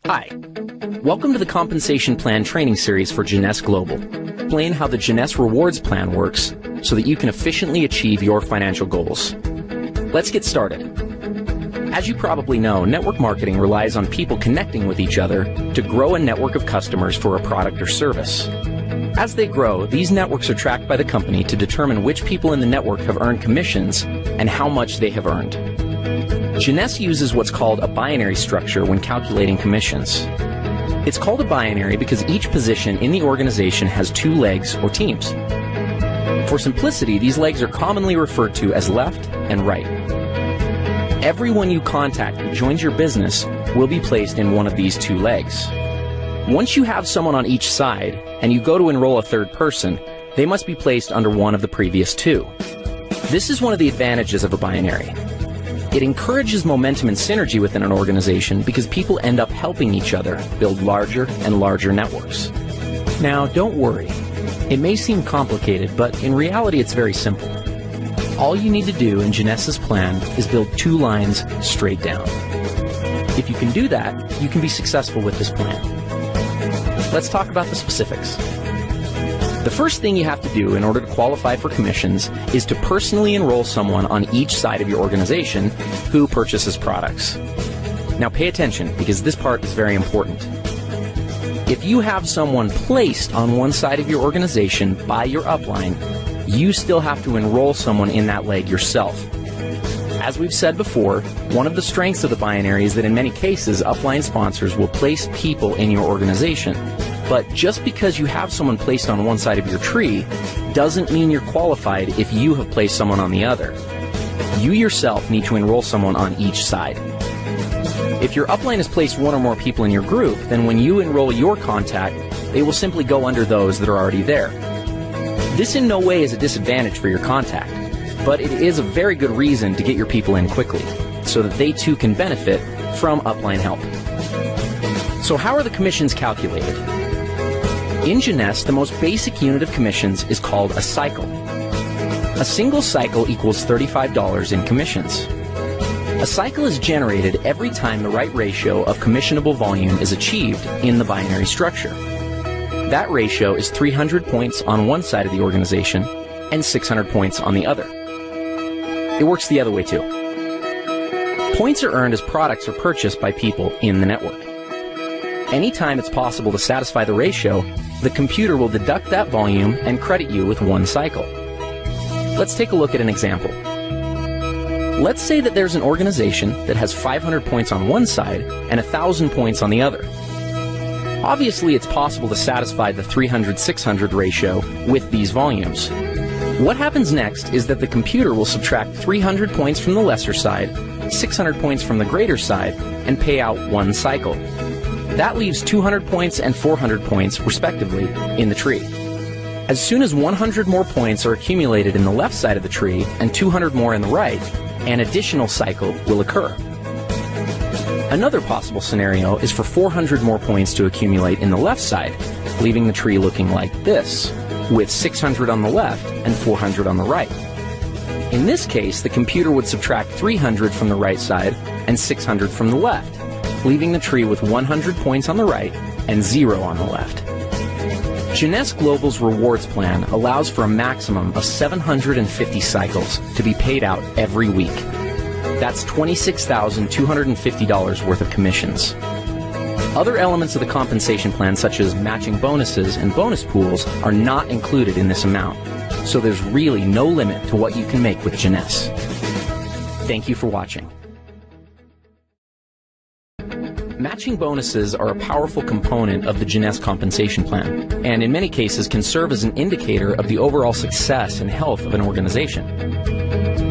Hi, welcome to the Compensation Plan Training Series for Jeunesse Global. Explain how the Jeunesse Rewards Plan works so that you can efficiently achieve your financial goals. Let's get started. As you probably know, network marketing relies on people connecting with each other to grow a network of customers for a product or service. As they grow, these networks are tracked by the company to determine which people in the network have earned commissions and how much they have earned. Jeunesse uses what's called a binary structure when calculating commissions. It's called a binary because each position in the organization has two legs or teams. For simplicity, these legs are commonly referred to as left and right. Everyone you contact who joins your business will be placed in one of these two legs. Once you have someone on each side and you go to enroll a third person, they must be placed under one of the previous two. This is one of the advantages of a binary. It encourages momentum and synergy within an organization because people end up helping each other build larger and larger networks. Now, don't worry. It may seem complicated, but in reality it's very simple. All you need to do in Jeunesse's plan is build two lines straight down. If you can do that, you can be successful with this plan. Let's talk about the specifics. The first thing you have to do in order to qualify for commissions is to personally enroll someone on each side of your organization who purchases products. Now pay attention because this part is very important. If you have someone placed on one side of your organization by your upline, you still have to enroll someone in that leg yourself. As we've said before, one of the strengths of the binary is that in many cases, upline sponsors will place people in your organization. But just because you have someone placed on one side of your tree doesn't mean you're qualified if you have placed someone on the other. You yourself need to enroll someone on each side. If your upline has placed one or more people in your group, then when you enroll your contact, they will simply go under those that are already there. This in no way is a disadvantage for your contact, but it is a very good reason to get your people in quickly, so that they too can benefit from upline help. So how are the commissions calculated? In Jeunesse, the most basic unit of commissions is called a cycle. A single cycle equals $35 in commissions. A cycle is generated every time the right ratio of commissionable volume is achieved in the binary structure. That ratio is 300 points on one side of the organization and 600 points on the other. It works the other way too. Points are earned as products are purchased by people in the network. Anytime it's possible to satisfy the ratio, the computer will deduct that volume and credit you with one cycle. Let's take a look at an example. Let's say that there's an organization that has 500 points on one side and 1,000 points on the other. Obviously, it's possible to satisfy the 300-600 ratio with these volumes. What happens next is that the computer will subtract 300 points from the lesser side, 600 points from the greater side, and pay out one cycle. That leaves 200 points and 400 points, respectively, in the tree. As soon as 100 more points are accumulated in the left side of the tree and 200 more in the right, an additional cycle will occur. Another possible scenario is for 400 more points to accumulate in the left side, leaving the tree looking like this, with 600 on the left and 400 on the right. In this case, the computer would subtract 300 from the right side and 600 from the left, leaving the tree with 100 points on the right and 0 on the left. Jeunesse Global's rewards plan allows for a maximum of 750 cycles to be paid out every week. That's $26,250 worth of commissions. Other elements of the compensation plan, such as matching bonuses and bonus pools, are not included in this amount, so there's really no limit to what you can make with Jeunesse. Thank you for watching. Matching bonuses are a powerful component of the Jeunesse compensation plan, and in many cases can serve as an indicator of the overall success and health of an organization.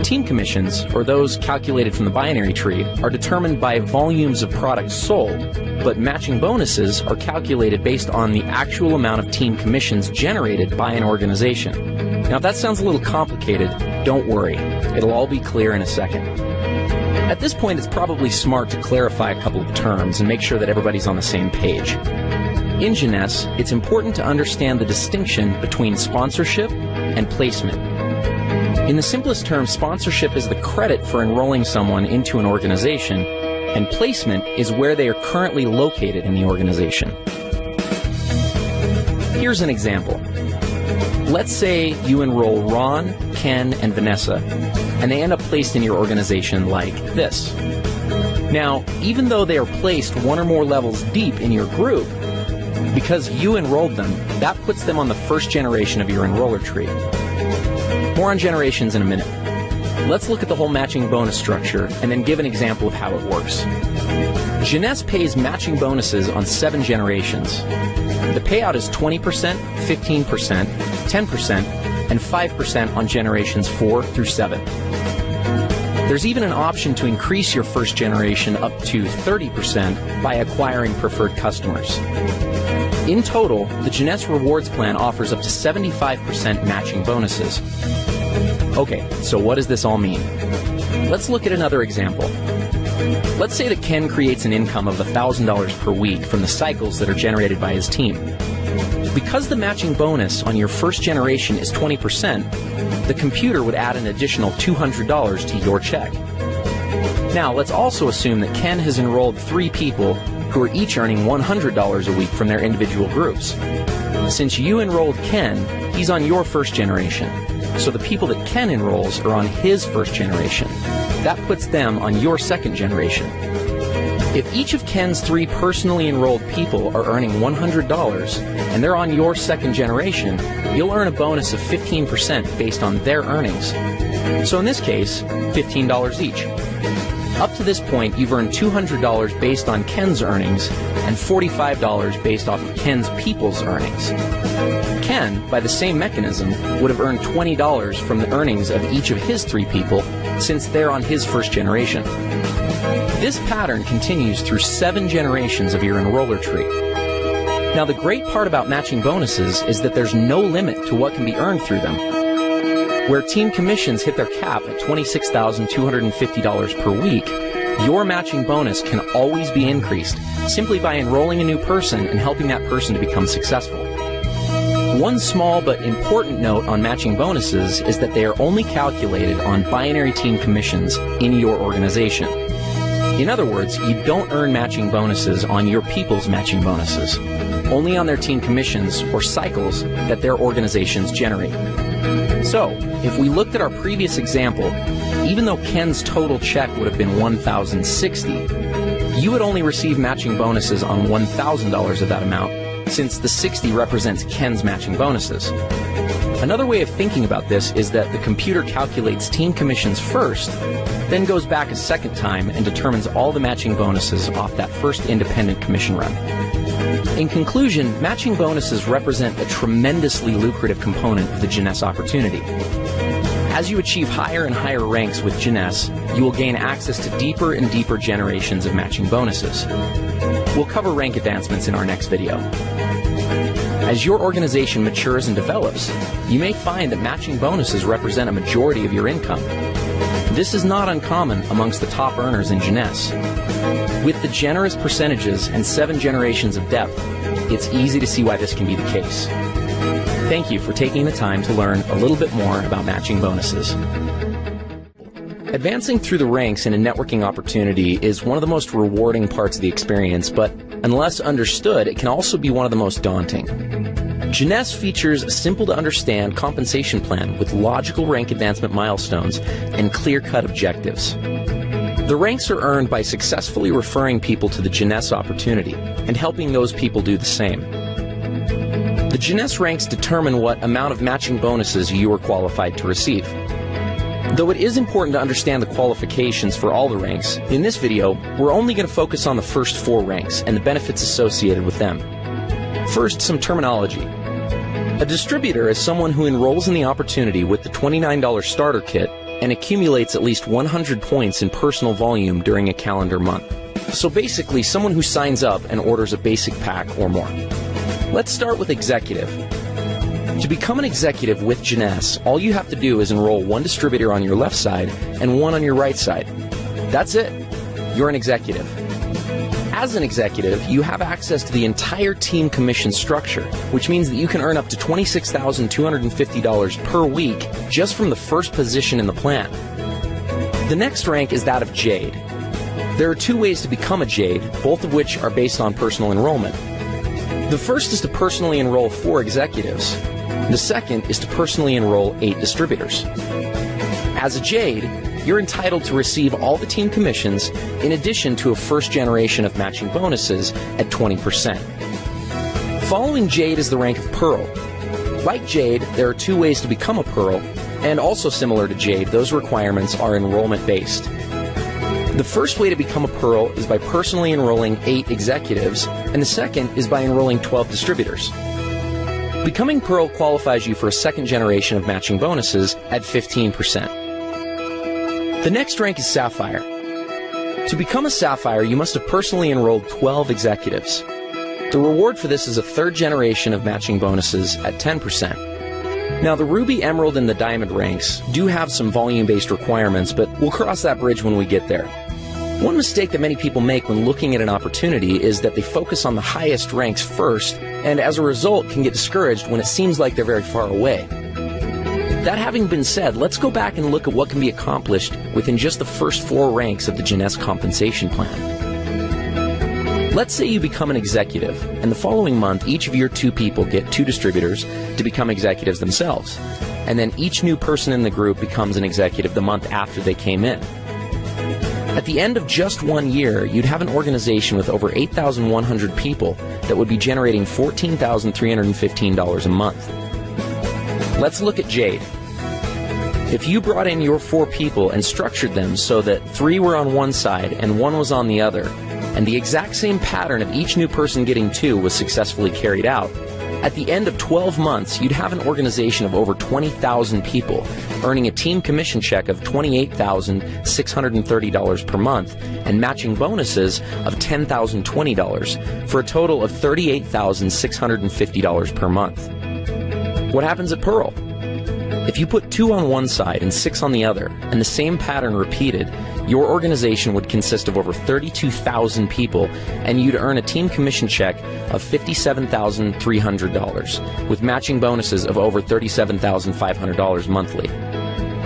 Team commissions, or those calculated from the binary tree, are determined by volumes of products sold, but matching bonuses are calculated based on the actual amount of team commissions generated by an organization. Now, if that sounds a little complicated, don't worry. It'll all be clear in a second. At this point, it's probably smart to clarify a couple of terms and make sure that everybody's on the same page. In Jeunesse, it's important to understand the distinction between sponsorship and placement. In the simplest terms, sponsorship is the credit for enrolling someone into an organization, and placement is where they are currently located in the organization. Here's an example. Let's say you enroll Ron, Ken, and Vanessa, and they end up placed in your organization like this. Now, even though they are placed one or more levels deep in your group, because you enrolled them, that puts them on the first generation of your enroller tree. More on generations in a minute. Let's look at the whole matching bonus structure and then give an example of how it works. Jeunesse pays matching bonuses on 7 generations. The payout is 20%, 15%, 10%, and 5% on generations 4 through 7. There's even an option to increase your first generation up to 30% by acquiring preferred customers. In total, the Jeunesse Rewards Plan offers up to 75% matching bonuses. Okay, so what does this all mean? Let's look at another example. Let's say that Ken creates an income of $1,000 per week from the cycles that are generated by his team. Because the matching bonus on your first generation is 20%, the computer would add an additional $200 to your check. Now, let's also assume that Ken has enrolled 3 people who are each earning $100 a week from their individual groups. Since you enrolled Ken, he's on your first generation. So the people that Ken enrolls are on his first generation. That puts them on your second generation. If each of Ken's 3 personally enrolled people are earning $100 and they're on your second generation, you'll earn a bonus of 15% based on their earnings. So in this case, $15 each. Up to this point, you've earned $200 based on Ken's earnings and $45 based off of Ken's people's earnings. Ken, by the same mechanism, would have earned $20 from the earnings of each of his 3 people since they're on his first generation. This pattern continues through 7 generations of your enroller tree. Now, the great part about matching bonuses is that there's no limit to what can be earned through them. Where team commissions hit their cap at $26,250 per week, your matching bonus can always be increased simply by enrolling a new person and helping that person to become successful. One small but important note on matching bonuses is that they are only calculated on binary team commissions in your organization. In other words, you don't earn matching bonuses on your people's matching bonuses, only on their team commissions or cycles that their organizations generate. So, if we looked at our previous example, even though Ken's total check would have been $1,060, you would only receive matching bonuses on $1,000 of that amount, since the 60 represents Ken's matching bonuses. Another way of thinking about this is that the computer calculates team commissions first, then goes back a second time and determines all the matching bonuses off that first independent commission run. In conclusion, matching bonuses represent a tremendously lucrative component of the Jeunesse opportunity. As you achieve higher and higher ranks with Jeunesse, you will gain access to deeper and deeper generations of matching bonuses. We'll cover rank advancements in our next video. As your organization matures and develops, you may find that matching bonuses represent a majority of your income. This is not uncommon amongst the top earners in Jeunesse. With the generous percentages and 7 generations of depth, it's easy to see why this can be the case. Thank you for taking the time to learn a little bit more about matching bonuses. Advancing through the ranks in a networking opportunity is one of the most rewarding parts of the experience, but unless understood, it can also be one of the most daunting. Jeunesse features a simple-to-understand compensation plan with logical rank advancement milestones and clear-cut objectives. The ranks are earned by successfully referring people to the Jeunesse opportunity and helping those people do the same. The Jeunesse ranks determine what amount of matching bonuses you are qualified to receive. Though it is important to understand the qualifications for all the ranks, in this video, we're only going to focus on the first 4 ranks and the benefits associated with them. First, some terminology. A distributor is someone who enrolls in the opportunity with the $29 starter kit and accumulates at least 100 points in personal volume during a calendar month. So basically, someone who signs up and orders a basic pack or more. Let's start with executive. To become an executive with Jeunesse, all you have to do is enroll 1 distributor on your left side and 1 on your right side. That's it. You're an executive. As an executive, you have access to the entire team commission structure, which means that you can earn up to $26,250 per week just from the first position in the plan. The next rank is that of Jade. There are two ways to become a Jade, both of which are based on personal enrollment. The first is to personally enroll 4 executives. The second is to personally enroll 8 distributors. As a Jade, you're entitled to receive all the team commissions in addition to a first generation of matching bonuses at 20%. Following Jade is the rank of Pearl. Like Jade, there are 2 ways to become a Pearl, and also similar to Jade, those requirements are enrollment-based. The first way to become a Pearl is by personally enrolling 8 executives, and the second is by enrolling 12 distributors. Becoming Pearl qualifies you for a second generation of matching bonuses at 15%. The next rank is Sapphire. To become a Sapphire, you must have personally enrolled 12 executives. The reward for this is a third generation of matching bonuses at 10%. Now, the Ruby, Emerald, and the Diamond ranks do have some volume-based requirements, but we'll cross that bridge when we get there. One mistake that many people make when looking at an opportunity is that they focus on the highest ranks first, and as a result can get discouraged when it seems like they're very far away. That having been said, let's go back and look at what can be accomplished within just the first 4 ranks of the Jeunesse compensation plan. Let's say you become an executive, and the following month each of your 2 people get 2 distributors to become executives themselves, and then each new person in the group becomes an executive the month after they came in. At the end of just 1 year, you'd have an organization with over 8,100 people that would be generating $14,315 a month. Let's look at Jade. If you brought in your 4 people and structured them so that 3 were on one side and 1 was on the other, and the exact same pattern of each new person getting 2 was successfully carried out, at the end of 12 months, you'd have an organization of over 20,000 people, earning a team commission check of $28,630 per month and matching bonuses of $10,020 for a total of $38,650 per month. What happens at Pearl? If you put 2 on one side and 6 on the other, and the same pattern repeated, your organization would consist of over 32,000 people, and you'd earn a team commission check of $57,300, with matching bonuses of over $37,500 monthly.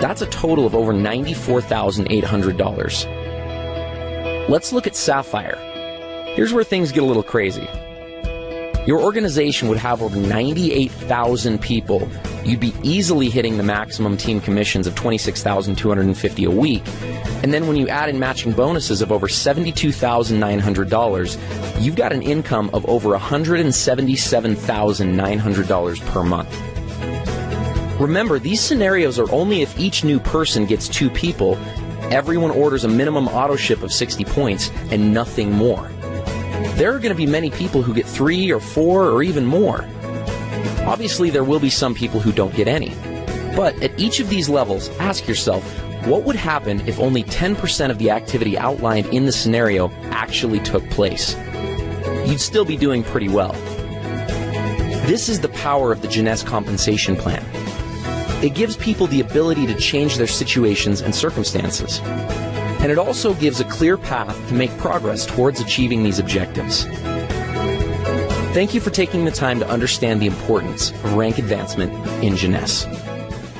That's a total of over $94,800. Let's look at Sapphire. Here's where things get a little crazy. Your organization would have over 98,000 people. You'd be easily hitting the maximum team commissions of $26,250 a week. And then when you add in matching bonuses of over $72,900, you've got an income of over $177,900 per month. Remember, these scenarios are only if each new person gets 2 people, everyone orders a minimum auto ship of 60 points, and nothing more. There are going to be many people who get 3 or 4 or even more. Obviously, there will be some people who don't get any. But at each of these levels, ask yourself, what would happen if only 10% of the activity outlined in the scenario actually took place? You'd still be doing pretty well. This is the power of the Jeunesse compensation plan. It gives people the ability to change their situations and circumstances. And it also gives a clear path to make progress towards achieving these objectives. Thank you for taking the time to understand the importance of rank advancement in Jeunesse.